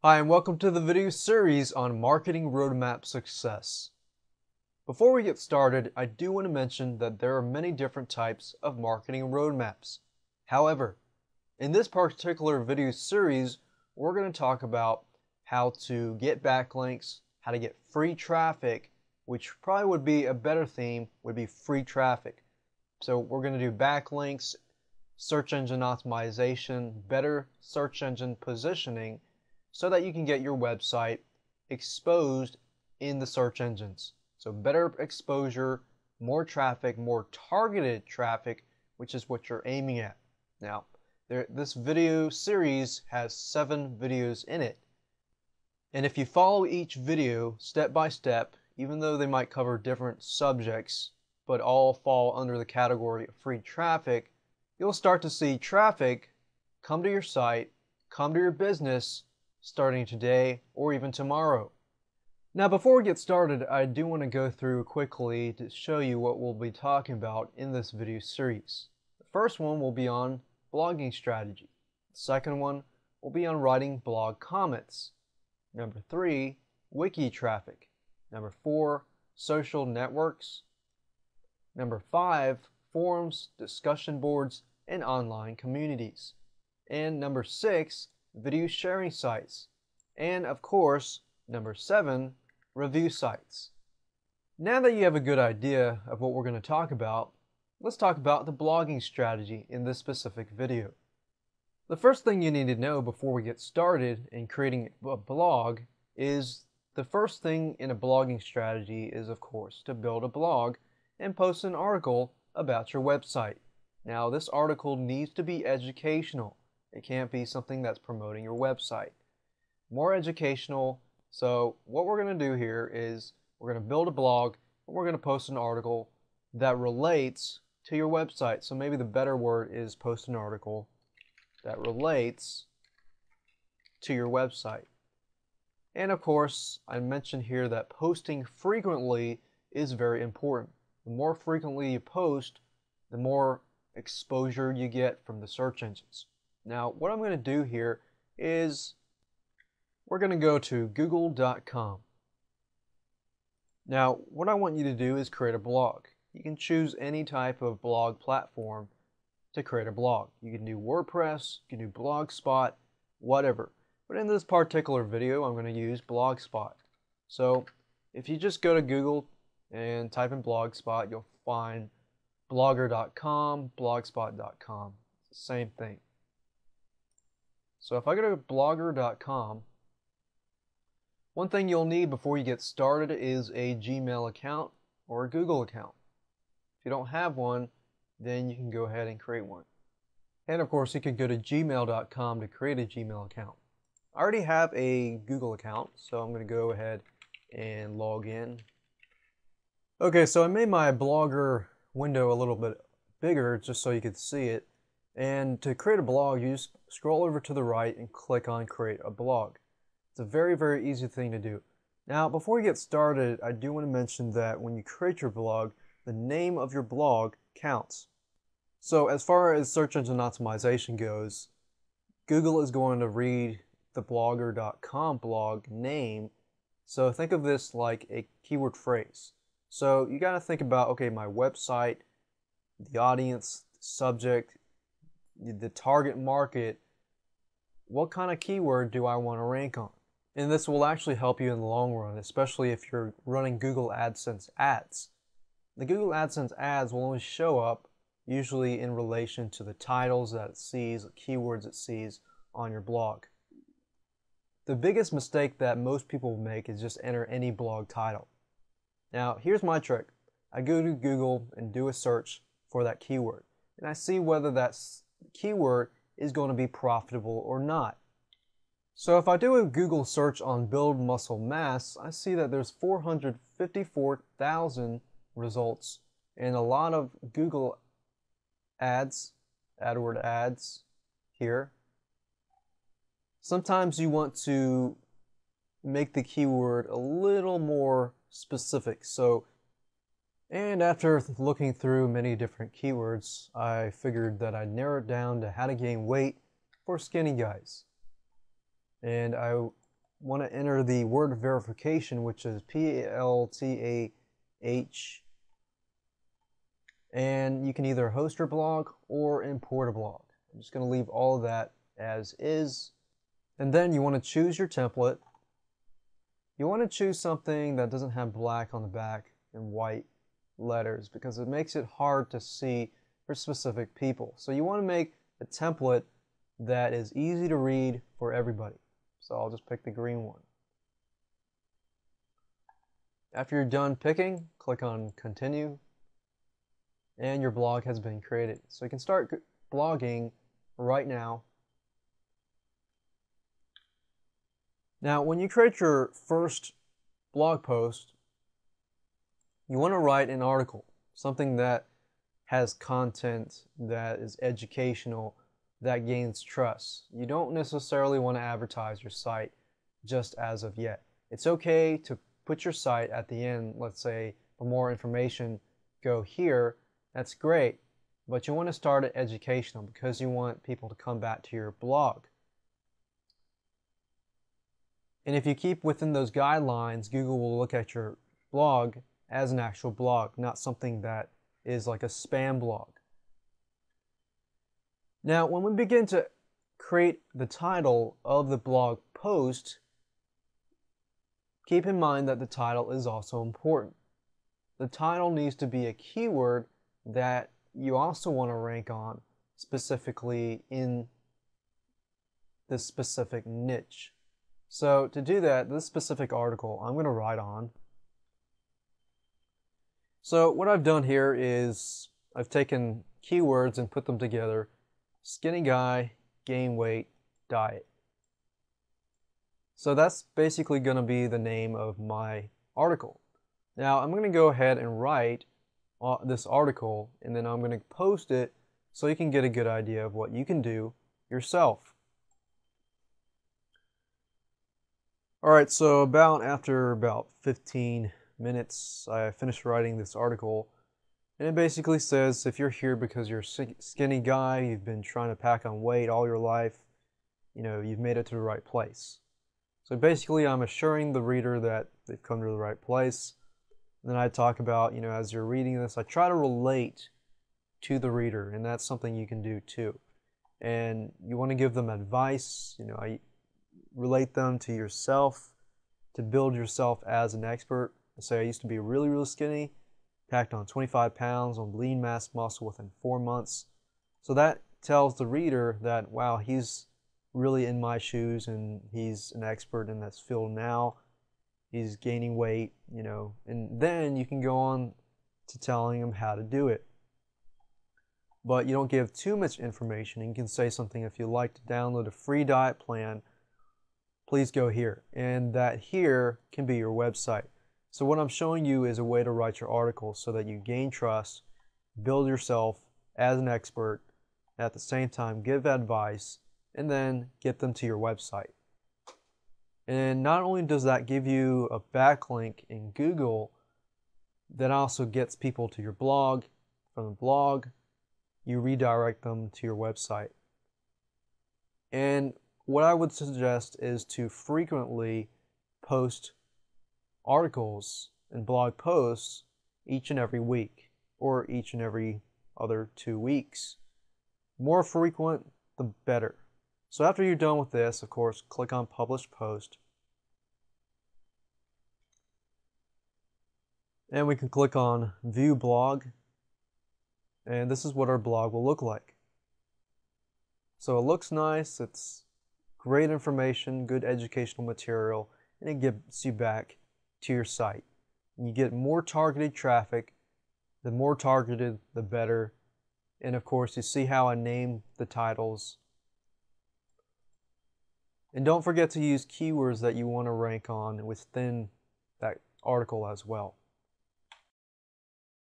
Hi, and welcome to the video series on marketing roadmap success. Before we get started, I do want to mention that there are many different types of marketing roadmaps. However, in this particular video series, we're going to talk about how to get backlinks, how to get free traffic, which probably would be a better theme, would be free traffic. So we're going to do backlinks, search engine optimization, better search engine positioning, so that you can get your website exposed in the search engines. So better exposure, more traffic, more targeted traffic, which is what you're aiming at. Now, this video series has 7 videos in it. And if you follow each video step by step, even though they might cover different subjects, but all fall under the category of free traffic, you'll start to see traffic come to your site, come to your business, starting today or even tomorrow. Now, before we get started, I do want to go through quickly to show you what we'll be talking about in this video series. The first one will be on blogging strategy. The second one will be on writing blog comments. Number 3, wiki traffic. Number 4, social networks. Number 5, forums, discussion boards, and online communities. And number 6, video sharing sites. And of course, number 7, review sites. Now that you have a good idea of what we're going to talk about, let's talk about the blogging strategy in this specific video. The first thing you need to know before we get started in creating a blog is the first thing in a blogging strategy is, of course, to build a blog and post an article about your website. Now, this article needs to be educational. It can't be something that's promoting your website. More educational. So what we're going to do here is we're going to build a blog and we're going to post an article that relates to your website. So maybe the better word is post an article that relates to your website. And of course, I mentioned here that posting frequently is very important. The more frequently you post, the more exposure you get from the search engines. Now, what I'm going to do here is we're going to go to google.com. Now, what I want you to do is create a blog. You can choose any type of blog platform to create a blog. You can do WordPress, you can do Blogspot, whatever. But in this particular video, I'm going to use Blogspot. So, if you just go to Google and type in Blogspot, you'll find blogger.com, blogspot.com. It's the same thing. So if I go to blogger.com, one thing you'll need before you get started is a Gmail account or a Google account. If you don't have one, then you can go ahead and create one. And of course, you could go to gmail.com to create a Gmail account. I already have a Google account, so I'm going to go ahead and log in. Okay, so I made my Blogger window a little bit bigger just so you could see it. And to create a blog, you just scroll over to the right and click on Create a Blog. It's a very, very easy thing to do. Now, before we get started, I do want to mention that when you create your blog, the name of your blog counts. So as far as search engine optimization goes, Google is going to read the blogger.com blog name. So think of this like a keyword phrase. So you got to think about, okay, my website, the audience, the subject, the target market, what kind of keyword do I want to rank on? And this will actually help you in the long run, especially if you're running Google AdSense ads. The Google AdSense ads will only show up usually in relation to the titles that it sees, the keywords it sees on your blog. The biggest mistake that most people make is just enter any blog title. Now, here's my trick. I go to Google and do a search for that keyword, and I see whether that's keyword is going to be profitable or not. So if I do a Google search on build muscle mass, I see that there's 454,000 results and a lot of Google ads, AdWord ads here. Sometimes you want to make the keyword a little more specific. And after looking through many different keywords, I figured that I'd narrow it down to how to gain weight for skinny guys. And I want to enter the word verification, which is PLTAH, and you can either host your blog or import a blog. I'm just going to leave all of that as is. And then you want to choose your template. You want to choose something that doesn't have black on the back and white letters, because it makes it hard to see for specific people. So you want to make a template that is easy to read for everybody. So I'll just pick the green one. After you're done picking, click on continue, and your blog has been created. So you can start blogging right now. Now, when you create your first blog post, you want to write an article, something that has content that is educational, that gains trust. You don't necessarily want to advertise your site just as of yet. It's okay to put your site at the end. Let's say for more information, go here. That's great, but you want to start it educational because you want people to come back to your blog. And if you keep within those guidelines, Google will look at your blog as an actual blog, not something that is like a spam blog. Now, when we begin to create the title of the blog post, keep in mind that the title is also important. The title needs to be a keyword that you also want to rank on, specifically in this specific niche. So to do that, this specific article I'm going to write on. So what I've done here is I've taken keywords and put them together. Skinny guy, gain weight, diet. So that's basically going to be the name of my article. Now I'm going to go ahead and write this article, and then I'm going to post it so you can get a good idea of what you can do yourself. Alright, so after about 15 minutes, I finished writing this article, and it basically says if you're here because you're a skinny guy, you've been trying to pack on weight all your life, you've made it to the right place. So basically I'm assuring the reader that they've come to the right place. And then I talk about, as you're reading this, I try to relate to the reader, and that's something you can do too. And you want to give them advice, I relate them to yourself, to build yourself as an expert. I say I used to be really, really skinny, packed on 25 pounds on lean mass muscle within 4 months. So that tells the reader that, wow, he's really in my shoes and he's an expert in this field now. He's gaining weight, and then you can go on to telling him how to do it. But you don't give too much information. You can say something, if you'd like to download a free diet plan, please go here. And that here can be your website. So what I'm showing you is a way to write your article so that you gain trust, build yourself as an expert, at the same time give advice, and then get them to your website. And not only does that give you a backlink in Google, that also gets people to your blog. From the blog, you redirect them to your website. And what I would suggest is to frequently post articles and blog posts each and every week, or each and every other 2 weeks. More frequent, the better. So after you're done with this, of course, click on Publish Post. And we can click on View Blog. And this is what our blog will look like. So it looks nice, it's great information, good educational material, and it gets you back to your site. And you get more targeted traffic. The more targeted, the better. And of course, you see how I name the titles. And don't forget to use keywords that you want to rank on within that article as well.